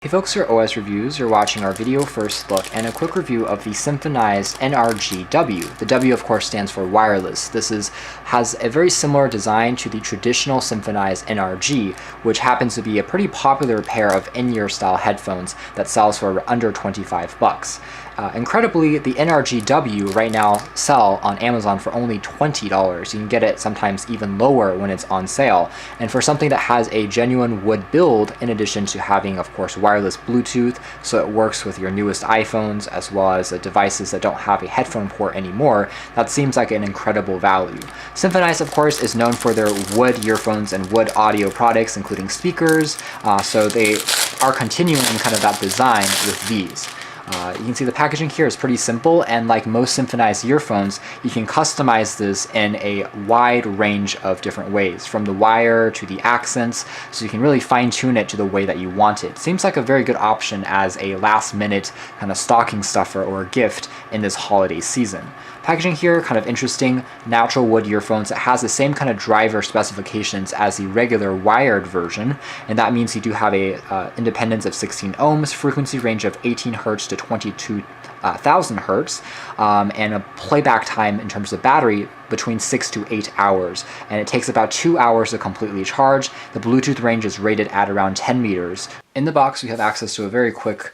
Hey folks, we're OS Reviews. You're watching our video first look and a quick review of the Symphonized NRG-W. The W, of course, stands for wireless. This has a very similar design to the traditional Symphonized NRG, which happens to be a pretty popular pair of in-ear style headphones that sells for under 25 bucks. Incredibly, the NRG-W right now sell on Amazon for only $20. You can get it sometimes even lower when it's on sale. And for something that has a genuine wood build, in addition to having, of course, wireless Bluetooth, so it works with your newest iPhones as well as devices that don't have a headphone port anymore, that seems like an incredible value. Symphonized, of course, is known for their wood earphones and wood audio products, including speakers, so they are continuing kind of that design with these. You can see the packaging here is pretty simple, and like most Symphonized earphones, you can customize this in a wide range of different ways, from the wire to the accents, so you can really fine-tune it to the way that you want it. Seems like a very good option as a last-minute kind of stocking stuffer or a gift in this holiday season. Packaging here, kind of interesting, natural wood earphones. It has the same kind of driver specifications as the regular wired version, and that means you do have a independence of 16 ohms, frequency range of 18 hertz to 22,000 hertz, and a playback time in terms of battery between 6 to 8 hours, and it takes about 2 hours to completely charge. The Bluetooth range is rated at around 10 meters. In the box, we have access to a very quick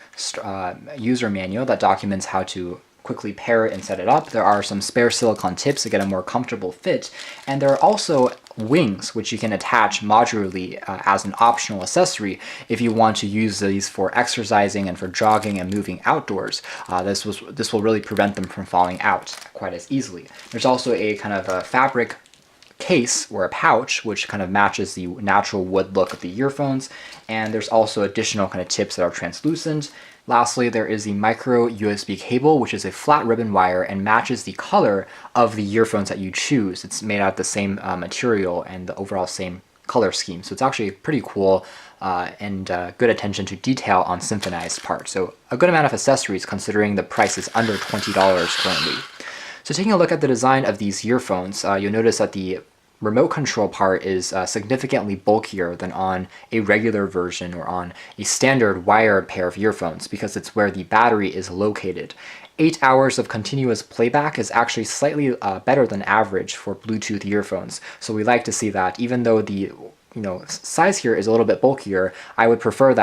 user manual that documents how to quickly pair it and set it up. There are some spare silicone tips to get a more comfortable fit, and there are also wings which you can attach modularly as an optional accessory if you want to use these for exercising and for jogging and moving outdoors. This will really prevent them from falling out quite as easily. There's also a kind of a fabric case or a pouch which kind of matches the natural wood look of the earphones, and there's also additional kind of tips that are translucent. Lastly, there is the micro USB cable, which is a flat ribbon wire and matches the color of the earphones that you choose. It's made out of the same material and the overall same color scheme. So it's actually pretty cool and good attention to detail on Symphonized part. So a good amount of accessories considering the price is under $20 currently. So taking a look at the design of these earphones, you'll notice that the remote control part is significantly bulkier than on a regular version or on a standard wired pair of earphones because it's where the battery is located. 8 hours of continuous playback is actually slightly better than average for Bluetooth earphones. So we like to see that, even though the size here is a little bit bulkier, I would prefer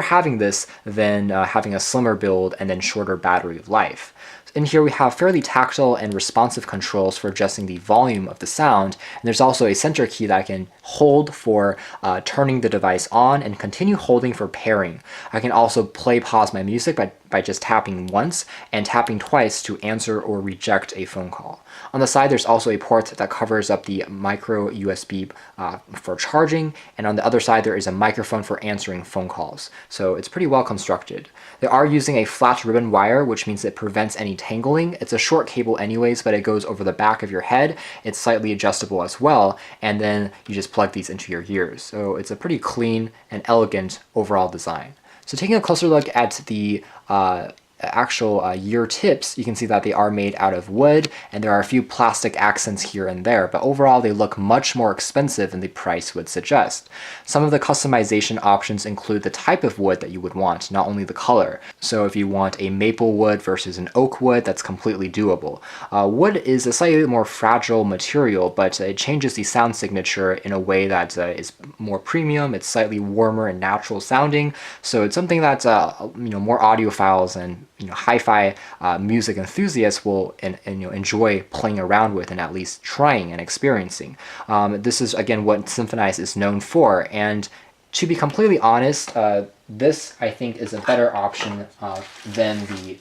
having this than having a slimmer build and then shorter battery life. In here we have fairly tactile and responsive controls for adjusting the volume of the sound, and there's also a center key that I can hold for turning the device on and continue holding for pairing. I can also pause my music by just tapping once and tapping twice to answer or reject a phone call. On the side, there's also a port that covers up the micro USB for charging, and on the other side there is a microphone for answering phone calls. So it's pretty well constructed. They are using a flat ribbon wire, which means it prevents any tangling. It's a short cable anyways, but it goes over the back of your head. It's slightly adjustable as well, and then you just plug these into your ears. So it's a pretty clean and elegant overall design. So taking a closer look at the actual ear tips, you can see that they are made out of wood, and there are a few plastic accents here and there, but overall they look much more expensive than the price would suggest. Some of the customization options include the type of wood that you would want, not only the color. So if you want a maple wood versus an oak wood, that's completely doable. Wood is a slightly more fragile material, but it changes the sound signature in a way that is more premium. It's slightly warmer and natural sounding, so it's something that more audiophiles and hi-fi music enthusiasts will enjoy playing around with and at least trying and experiencing. This is again what Symphonized is known for, and to be completely honest, this I think is a better option than the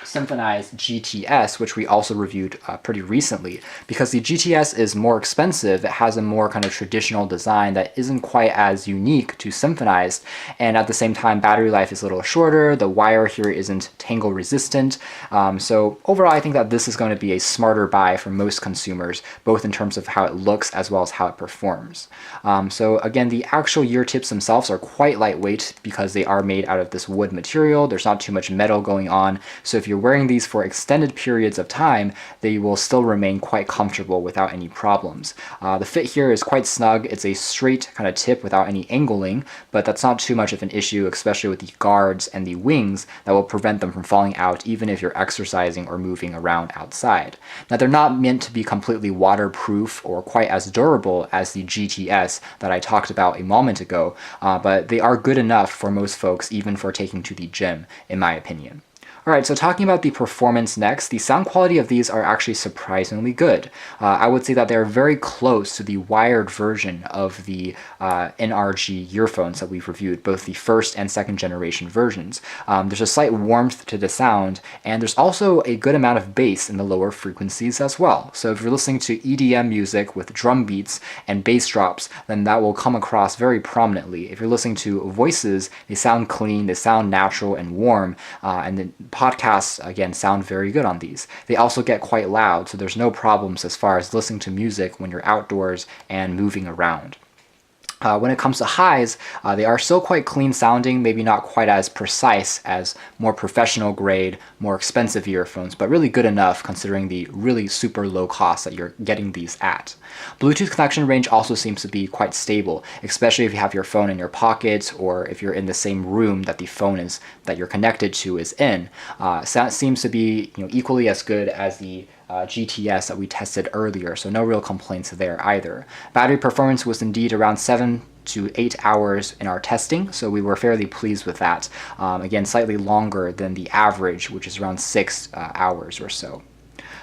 Symphonized GTS, which we also reviewed pretty recently, because the GTS is more expensive. It has a more kind of traditional design that isn't quite as unique to Symphonized, and at the same time battery life is a little shorter. The wire here isn't tangle resistant, so overall I think that this is going to be a smarter buy for most consumers, both in terms of how it looks as well as how it performs. So again, the actual ear tips themselves are quite lightweight because they are made out of this wood material. There's not too much metal going on, so if you're wearing these for extended periods of time, they will still remain quite comfortable without any problems. The fit here is quite snug. It's a straight kind of tip without any angling, but that's not too much of an issue, especially with the guards and the wings that will prevent them from falling out even if you're exercising or moving around outside. Now, they're not meant to be completely waterproof or quite as durable as the GTS that I talked about a moment ago, but they are good enough for most folks, even for taking to the gym, in my opinion. Alright, so talking about the performance next, the sound quality of these are actually surprisingly good. I would say that they're very close to the wired version of the NRG earphones that we've reviewed, both the first and second generation versions. There's a slight warmth to the sound, and there's also a good amount of bass in the lower frequencies as well. So if you're listening to EDM music with drum beats and bass drops, then that will come across very prominently. If you're listening to voices, they sound clean, they sound natural and warm, and then podcasts, again, sound very good on these. They also get quite loud, so there's no problems as far as listening to music when you're outdoors and moving around. When it comes to highs, they are still quite clean sounding, maybe not quite as precise as more professional grade, more expensive earphones, but really good enough considering the really super low cost that you're getting these at. Bluetooth connection range also seems to be quite stable, especially if you have your phone in your pocket or if you're in the same room that the phone is that you're connected to is in. So that seems to be equally as good as the GTS that we tested earlier, so no real complaints there either. Battery performance was indeed around 7 to 8 hours in our testing, so we were fairly pleased with that. Again, slightly longer than the average, which is around 6 hours or so.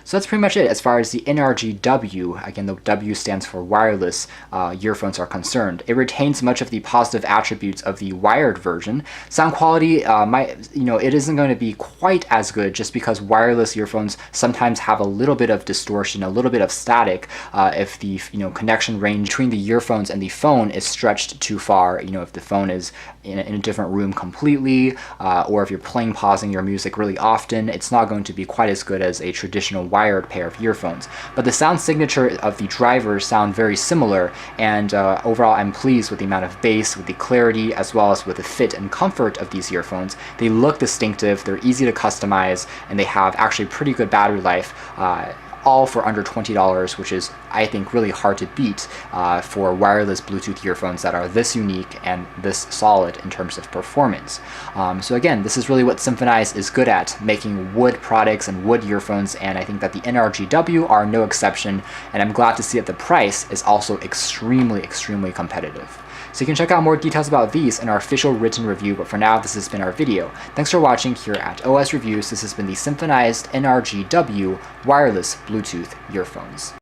So that's pretty much it as far as the NRG-W, again the W stands for wireless, earphones are concerned. It retains much of the positive attributes of the wired version. Sound quality, it isn't going to be quite as good just because wireless earphones sometimes have a little bit of distortion, a little bit of static if the connection range between the earphones and the phone is stretched too far. If the phone is in a different room completely, or if you're pausing your music really often, it's not going to be quite as good as a traditional wired pair of earphones. But the sound signature of the drivers sound very similar, and overall I'm pleased with the amount of bass, with the clarity, as well as with the fit and comfort of these earphones. They look distinctive, they're easy to customize, and they have actually pretty good battery life, all for under $20, which is, I think, really hard to beat for wireless Bluetooth earphones that are this unique and this solid in terms of performance. So again, this is really what Symphonized is good at, making wood products and wood earphones, and I think that the NRG-W are no exception, and I'm glad to see that the price is also extremely, extremely competitive. So you can check out more details about these in our official written review, but for now, this has been our video. Thanks for watching here at OS Reviews. This has been the Symphonized NRG-W wireless Bluetooth earphones.